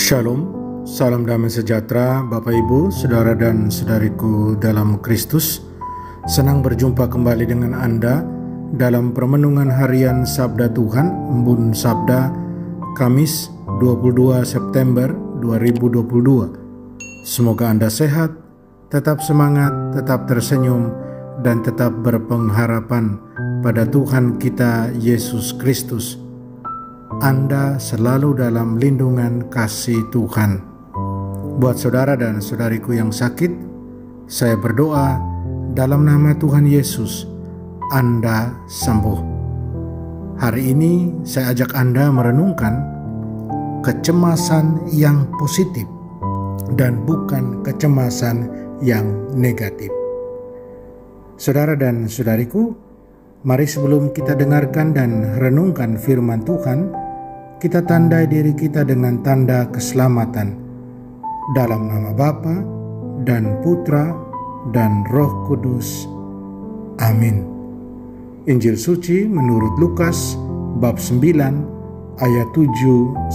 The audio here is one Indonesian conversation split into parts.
Shalom, salam damai sejahtera Bapak Ibu, Saudara dan Saudariku dalam Kristus. Senang berjumpa kembali dengan Anda dalam permenungan harian Sabda Tuhan, Embun Sabda, Kamis 22 September 2022. Semoga Anda sehat, tetap semangat, tetap tersenyum, dan tetap berpengharapan pada Tuhan kita Yesus Kristus. Anda selalu dalam lindungan kasih Tuhan. Buat saudara dan saudariku yang sakit, saya berdoa dalam nama Tuhan Yesus, Anda sembuh. Hari ini saya ajak Anda merenungkan kecemasan yang positif dan bukan kecemasan yang negatif. Saudara dan saudariku, mari sebelum kita dengarkan dan renungkan firman Tuhan, kita tandai diri kita dengan tanda keselamatan. Dalam nama Bapa dan Putra dan Roh Kudus. Amin. Injil suci menurut Lukas bab 9 ayat 7-9.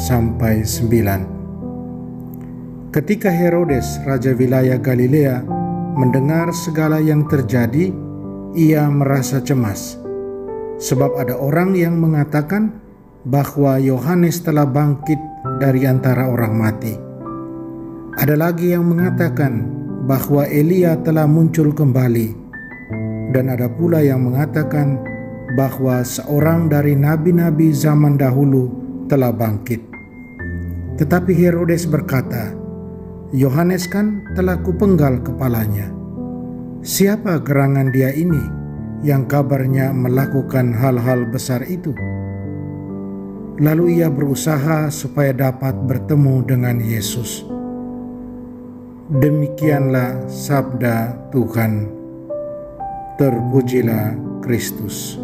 Ketika Herodes, raja wilayah Galilea, mendengar segala yang terjadi, ia merasa cemas. Sebab ada orang yang mengatakan bahwa Yohanes telah bangkit dari antara orang mati. Ada lagi yang mengatakan bahwa Elia telah muncul kembali. Dan ada pula yang mengatakan bahwa seorang dari nabi-nabi zaman dahulu telah bangkit. Tetapi Herodes berkata, Yohanes kan telah kupenggal kepalanya. Siapa gerangan dia ini yang kabarnya melakukan hal-hal besar itu? Lalu ia berusaha supaya dapat bertemu dengan Yesus. Demikianlah sabda Tuhan. Terpujilah Kristus.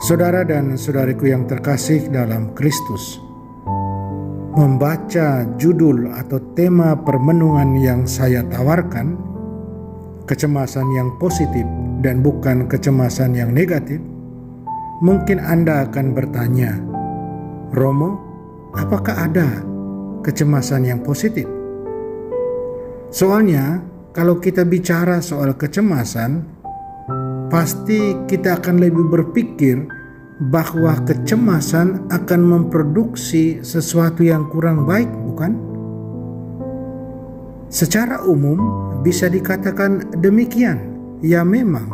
Saudara dan saudariku yang terkasih dalam Kristus, membaca judul atau tema permenungan yang saya tawarkan, kecemasan yang positif dan bukan kecemasan yang negatif, mungkin Anda akan bertanya, Romo, apakah ada kecemasan yang positif? Soalnya, kalau kita bicara soal kecemasan, pasti kita akan lebih berpikir bahwa kecemasan akan memproduksi sesuatu yang kurang baik, bukan? Secara umum, bisa dikatakan demikian. Ya memang,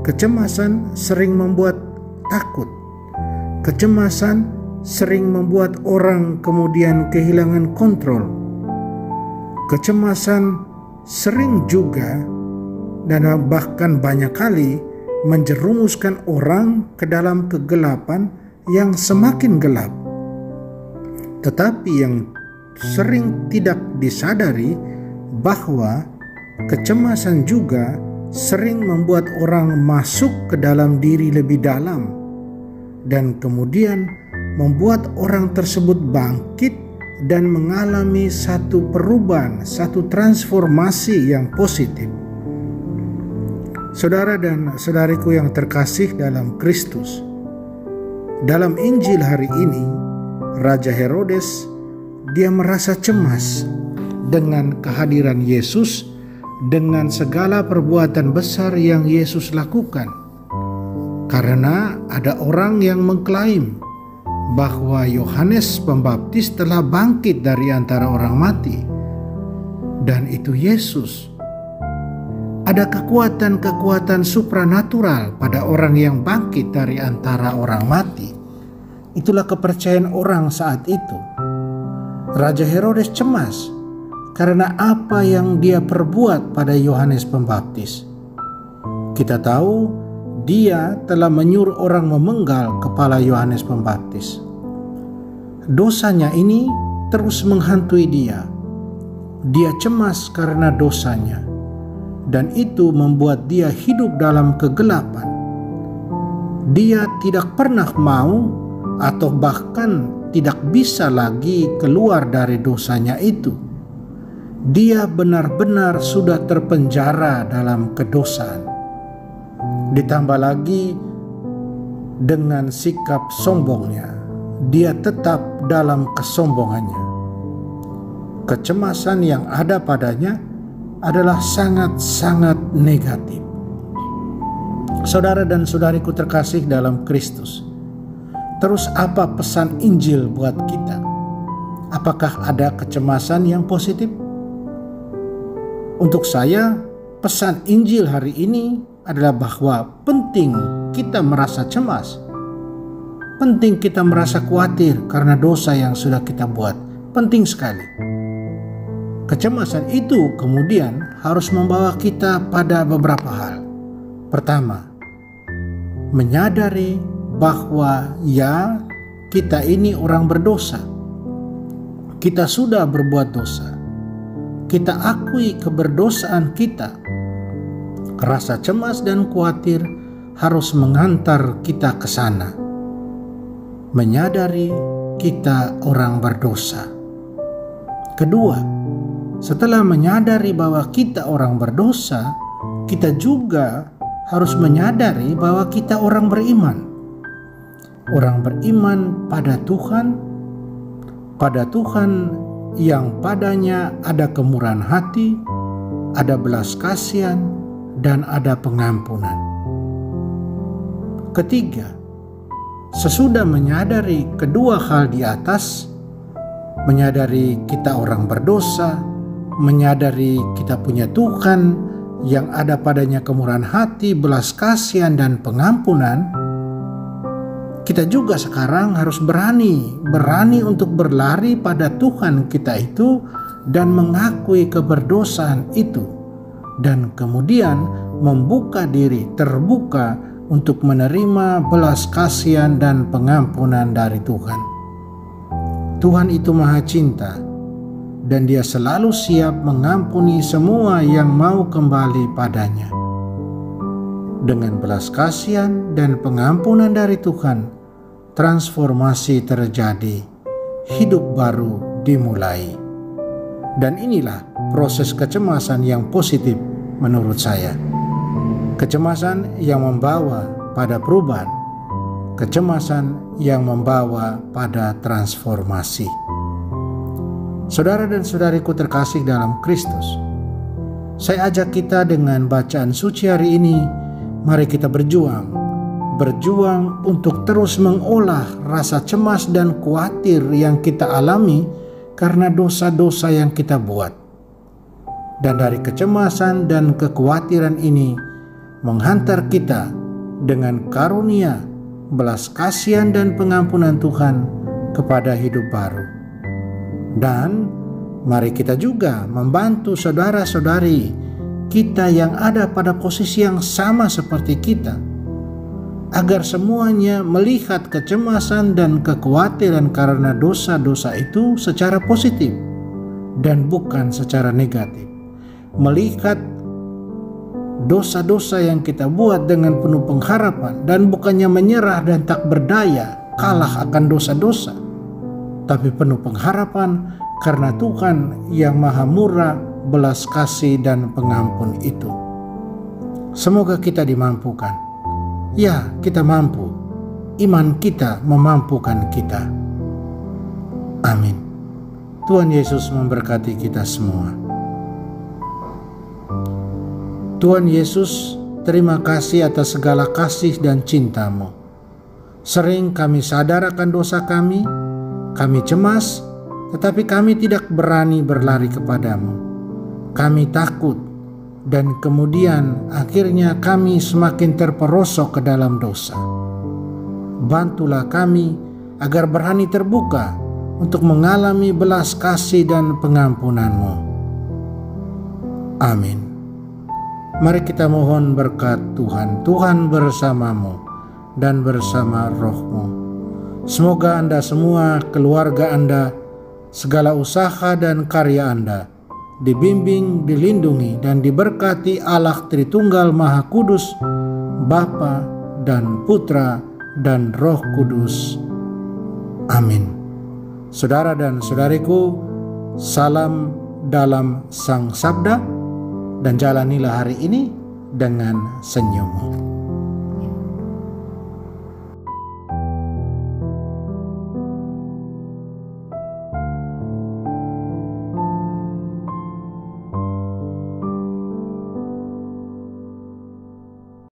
kecemasan sering membuat takut. Kecemasan sering membuat orang kemudian kehilangan kontrol. Kecemasan sering juga dan bahkan banyak kali menjerumuskan orang ke dalam kegelapan yang semakin gelap. Tetapi yang sering tidak disadari bahwa kecemasan juga sering membuat orang masuk ke dalam diri lebih dalam dan kemudian membuat orang tersebut bangkit dan mengalami satu perubahan, satu transformasi yang positif. Saudara dan saudariku yang terkasih dalam Kristus, dalam Injil hari ini, Raja Herodes, dia merasa cemas dengan kehadiran Yesus, dengan segala perbuatan besar yang Yesus lakukan. Karena ada orang yang mengklaim bahwa Yohanes Pembaptis telah bangkit dari antara orang mati. Dan itu Yesus. Ada kekuatan-kekuatan supranatural pada orang yang bangkit dari antara orang mati. Itulah kepercayaan orang saat itu. Raja Herodes cemas karena apa yang dia perbuat pada Yohanes Pembaptis. Kita tahu dia telah menyuruh orang memenggal kepala Yohanes Pembaptis. Dosanya ini terus menghantui dia. Dia cemas karena dosanya, dan itu membuat dia hidup dalam kegelapan. Dia tidak pernah mau atau bahkan tidak bisa lagi keluar dari dosanya itu. Dia benar-benar sudah terpenjara dalam kedosaan. Ditambah lagi dengan sikap sombongnya, dia tetap dalam kesombongannya. Kecemasan yang ada padanya adalah sangat-sangat negatif. Saudara dan saudariku terkasih dalam Kristus, terus apa pesan Injil buat kita? Apakah ada kecemasan yang positif? Untuk saya, pesan Injil hari ini adalah bahwa penting kita merasa cemas. Penting kita merasa khawatir karena dosa yang sudah kita buat. Penting sekali. Kecemasan itu kemudian harus membawa kita pada beberapa hal. Pertama, menyadari bahwa ya, kita ini orang berdosa. Kita sudah berbuat dosa. Kita akui keberdosaan kita. Rasa cemas dan khawatir harus mengantar kita ke sana. Menyadari kita orang berdosa. Kedua, setelah menyadari bahwa kita orang berdosa, kita juga harus menyadari bahwa kita orang beriman. Orang beriman pada Tuhan yang padanya ada kemurahan hati, ada belas kasihan, dan ada pengampunan. Ketiga, sesudah menyadari kedua hal di atas, menyadari kita orang berdosa, menyadari kita punya Tuhan yang ada padanya kemurahan hati, belas kasihan, dan pengampunan, kita juga sekarang harus berani untuk berlari pada Tuhan kita itu dan mengakui keberdosaan itu, dan kemudian membuka diri terbuka untuk menerima belas kasihan dan pengampunan dari Tuhan. Tuhan itu Maha Cinta, dan Dia selalu siap mengampuni semua yang mau kembali padanya. Dengan belas kasihan dan pengampunan dari Tuhan, transformasi terjadi, hidup baru dimulai. Dan inilah proses kecemasan yang positif menurut saya. Kecemasan yang membawa pada perubahan, kecemasan yang membawa pada transformasi. Saudara dan saudariku terkasih dalam Kristus, saya ajak kita dengan bacaan suci hari ini, mari kita berjuang untuk terus mengolah rasa cemas dan khawatir yang kita alami karena dosa-dosa yang kita buat. Dan dari kecemasan dan kekhawatiran ini menghantar kita dengan karunia, belas kasihan dan pengampunan Tuhan kepada hidup baru. Dan mari kita juga membantu saudara-saudari kita yang ada pada posisi yang sama seperti kita, agar semuanya melihat kecemasan dan kekhawatiran karena dosa-dosa itu secara positif dan bukan secara negatif. Melihat dosa-dosa yang kita buat dengan penuh pengharapan dan bukannya menyerah dan tak berdaya kalah akan dosa-dosa, tapi penuh pengharapan karena Tuhan yang Maha Murah, belas kasih dan pengampun itu. Semoga kita dimampukan. Ya, kita mampu. Iman kita memampukan kita. Amin. Tuhan Yesus memberkati kita semua. Tuhan Yesus, terima kasih atas segala kasih dan cinta-Mu. Sering kami sadar akan dosa kami cemas, tetapi kami tidak berani berlari kepadamu. Kami takut, dan kemudian akhirnya kami semakin terperosok ke dalam dosa. Bantulah kami agar berani terbuka untuk mengalami belas kasih dan pengampunan-Mu. Amin. Mari kita mohon berkat Tuhan. Tuhan bersamamu dan bersama roh-Mu. Semoga Anda semua, keluarga Anda, segala usaha dan karya Anda dibimbing, dilindungi, dan diberkati Allah Tritunggal Maha Kudus, Bapa dan Putra dan Roh Kudus. Amin. Saudara dan saudariku, salam dalam Sang Sabda, dan jalanilah hari ini dengan senyummu.